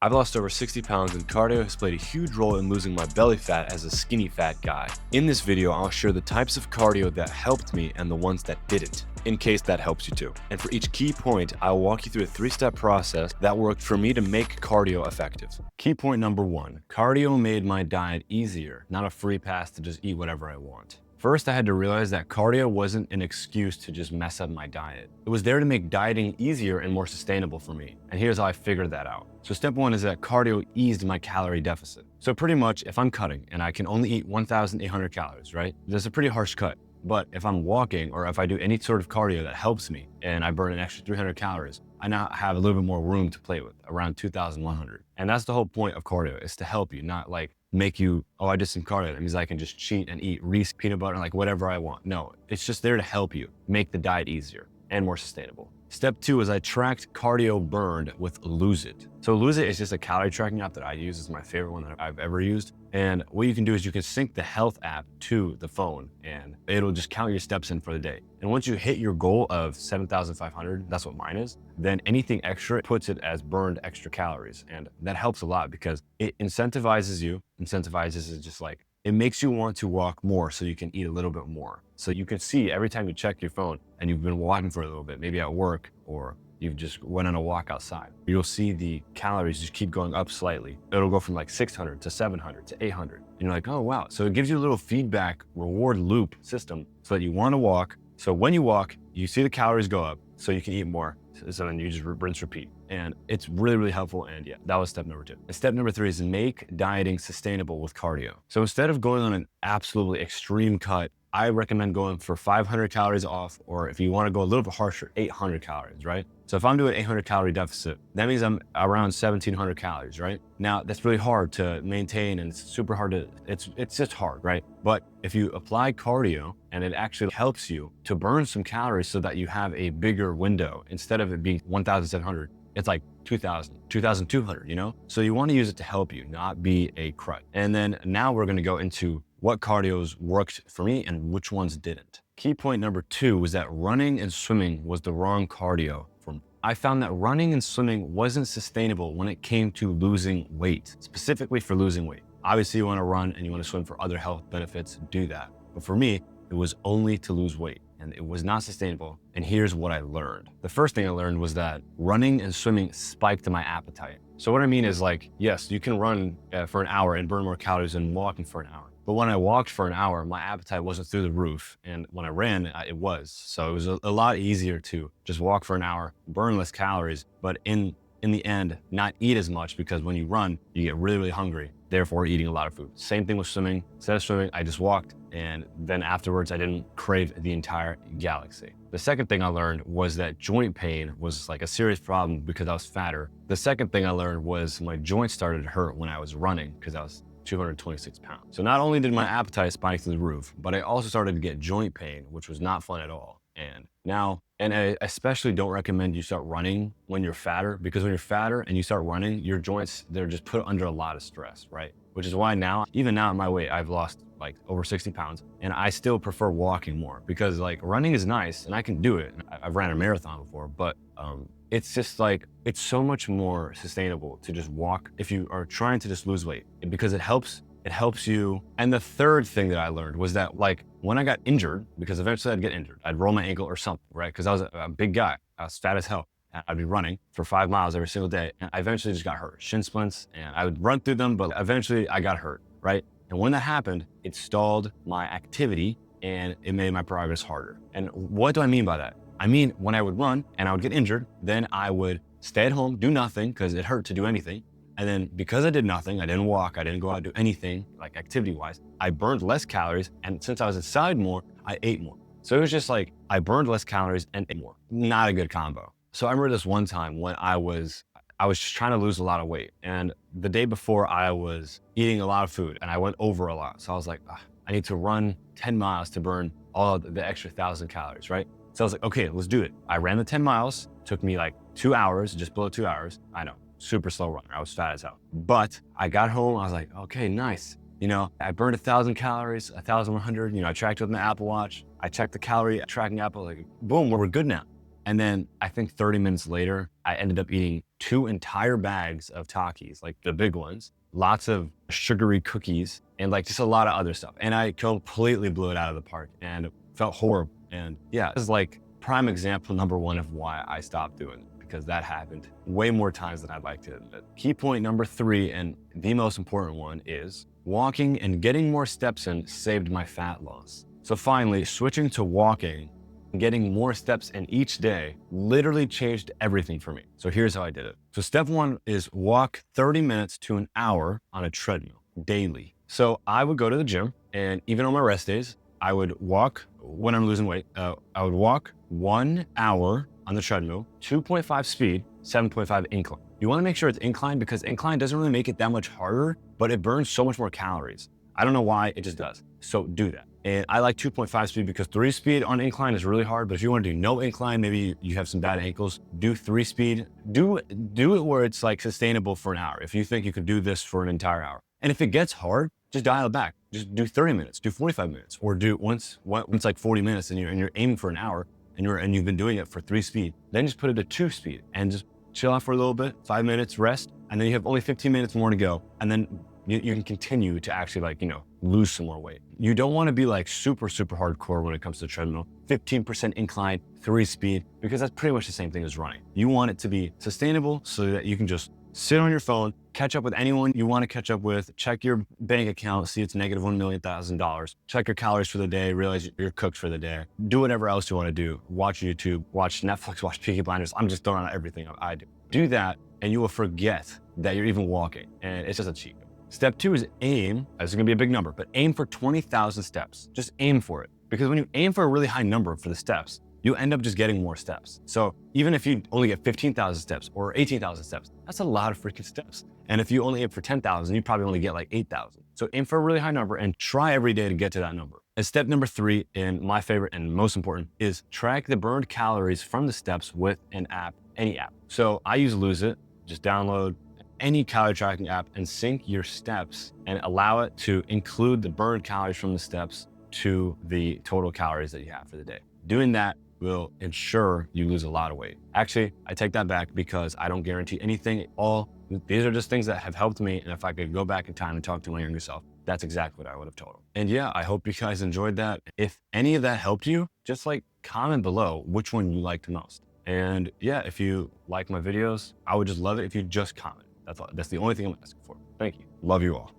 I've lost over 60 pounds and cardio has played a huge role in losing my belly fat as a skinny fat guy. In this video, I'll share the types of cardio that helped me and the ones that didn't, in case that helps you too. And for each key point, I'll walk you through a 3-step process that worked for me to make cardio effective. Key point number 1, cardio made my diet easier, not a free pass to just eat whatever I want. First, I had to realize that cardio wasn't an excuse to just mess up my diet. It was there to make dieting easier and more sustainable for me. And here's how I figured that out. So step 1 is that cardio eased my calorie deficit. So pretty much if I'm cutting and I can only eat 1,800 calories, right? That's a pretty harsh cut. But if I'm walking or if I do any sort of cardio that helps me and I burn an extra 300 calories, I now have a little bit more room to play with, around 2,100. And that's the whole point of cardio, is to help you, not like make you, oh, I did some cardio. That means I can just cheat and eat Reese peanut butter and like whatever I want. No, it's just there to help you make the diet easier and more sustainable. Step 2 is I tracked cardio burned with Lose It. So Lose It is just a calorie tracking app that I use. It's my favorite one that I've ever used. And what you can do is you can sync the health app to the phone and it'll just count your steps in for the day. And once you hit your goal of 7,500, that's what mine is, then anything extra puts it as burned extra calories. And that helps a lot because it incentivizes you. Incentivizes is just like, it makes you want to walk more so you can eat a little bit more. So you can see every time you check your phone and you've been walking for a little bit, maybe at work or you've just went on a walk outside, you'll see the calories just keep going up slightly. It'll go from like 600 to 700 to 800. And you're like, oh, wow. So it gives you a little feedback reward loop system so that you want to walk. So when you walk, you see the calories go up so you can eat more. So then you just rinse, repeat. And it's really, really helpful. And yeah, that was step number 2. And step number 3 is make dieting sustainable with cardio. So instead of going on an absolutely extreme cut, I recommend going for 500 calories off, or if you want to go a little bit harsher, 800 calories, right? So if I'm doing 800 calorie deficit, that means I'm around 1,700 calories, right? Now that's really hard to maintain and it's super hard to, it's just hard, right? But if you apply cardio and it actually helps you to burn some calories so that you have a bigger window, instead of it being 1,700, it's like 2,000, 2,200, you know? So you want to use it to help you, not be a crutch. And then now we're going to go into what cardios worked for me and which ones didn't. Key point number 2 was that running and swimming was the wrong cardio for me. I found that running and swimming wasn't sustainable when it came to losing weight, specifically for losing weight. Obviously you want to run and you want to swim for other health benefits, do that. But for me, it was only to lose weight and it was not sustainable. And here's what I learned. The first thing I learned was that running and swimming spiked my appetite. So what I mean is like, yes, you can run for an hour and burn more calories than walking for an hour. But when I walked for an hour, my appetite wasn't through the roof. And when I ran, it was. So it was a lot easier to just walk for an hour, burn less calories, but in the end, not eat as much, because when you run, you get really, really hungry, therefore eating a lot of food. Same thing with swimming. Instead of swimming, I just walked. And then afterwards, I didn't crave the entire galaxy. The second thing I learned was that joint pain was like a serious problem because I was fatter. The second thing I learned was my joints started to hurt when I was running because I was 226 pounds. So not only did my appetite spike through the roof, but I also started to get joint pain, which was not fun at all. And I especially don't recommend you start running when you're fatter, because when you're fatter and you start running, your joints, they're just put under a lot of stress, right? Which is why now, even now at my weight, I've lost like over 60 pounds and I still prefer walking more, because like running is nice and I can do it. I've ran a marathon before, but it's just like, it's so much more sustainable to just walk if you are trying to just lose weight, because it helps you. And the third thing that I learned was that like when I got injured, because eventually I'd get injured, I'd roll my ankle or something, right? Because I was a big guy, I was fat as hell. I'd be running for 5 miles every single day. And I eventually just got hurt, shin splints, and I would run through them, but eventually I got hurt, right? And when that happened, it stalled my activity and it made my progress harder. And what do I mean by that? I mean, when I would run and I would get injured, then I would stay at home, do nothing, because it hurt to do anything. And then because I did nothing, I didn't walk, I didn't go out and do anything like activity-wise, I burned less calories. And since I was inside more, I ate more. So it was just like, I burned less calories and ate more. Not a good combo. So I remember this one time when I was just trying to lose a lot of weight. And the day before I was eating a lot of food and I went over a lot. So I was like, I need to run 10 miles to burn all of the extra 1,000 calories, right? So I was like, okay, let's do it. I ran the 10 miles, took me like 2 hours, just below 2 hours. I know, super slow runner. I was fat as hell. But I got home, I was like, okay, nice. You know, I burned 1,000 calories, 1,100. You know, I tracked it with my Apple Watch. I checked the calorie tracking app, like, boom, we're good now. And then I think 30 minutes later, I ended up eating 2 entire bags of Takis, like the big ones, lots of sugary cookies, and like just a lot of other stuff. And I completely blew it out of the park and it felt horrible. And yeah, this is like prime example number 1 of why I stopped doing it, because that happened way more times than I'd like to admit. Key point number 3, and the most important one, is walking and getting more steps in saved my fat loss. So finally, switching to walking and getting more steps in each day literally changed everything for me. So here's how I did it. So step 1 is walk 30 minutes to an hour on a treadmill daily. So I would go to the gym, and even on my rest days, I would walk when I'm losing weight. I would walk 1 hour on the treadmill, 2.5 speed, 7.5 incline. You want to make sure it's incline because incline doesn't really make it that much harder, but it burns so much more calories. I don't know why, it just does. So do that. And I like 2.5 speed because 3 speed on incline is really hard, but if you want to do no incline, maybe you have some bad ankles, do 3 speed. Do it where it's like sustainable for an hour. If you think you can do this for an entire hour. And if it gets hard, just dial it back. Just do 30 minutes, do 45 minutes, or do once like 40 minutes and you're aiming for an hour and you've been doing it for 3 speed, then just put it to 2 speed and just chill out for a little bit, 5 minutes, rest, and then you have only 15 minutes more to go. And then you can continue to actually lose some more weight. You don't want to be like super hardcore when it comes to treadmill, 15% incline, 3 speed, because that's pretty much the same thing as running. You want it to be sustainable so that you can just sit on your phone, catch up with anyone you want to catch up with, check your bank account, see it's negative $1 million, check your calories for the day, realize you're cooked for the day, do whatever else you want to do, watch YouTube, watch Netflix, watch Peaky Blinders. I'm just throwing out everything I do. Do that and you will forget that you're even walking, and it's just a cheat. Step 2 is aim. This is gonna be a big number, but aim for 20,000 steps. Just aim for it. Because when you aim for a really high number for the steps, you end up just getting more steps. So even if you only get 15,000 steps or 18,000 steps, that's a lot of freaking steps. And if you only aim for 10,000, you probably only get like 8,000. So aim for a really high number and try every day to get to that number. And step number 3, and my favorite and most important, is track the burned calories from the steps with an app, any app. So I use Lose It. Just download any calorie tracking app and sync your steps and allow it to include the burned calories from the steps to the total calories that you have for the day. Doing that will ensure you lose a lot of weight. Actually, I take that back because I don't guarantee anything. These are just things that have helped me. And if I could go back in time and talk to my younger self, that's exactly what I would have told them. And yeah, I hope you guys enjoyed that. If any of that helped you, just comment below which one you liked most. And yeah, if you like my videos, I would just love it if you just comment. That's all. That's the only thing I'm asking for. Thank you. Love you all.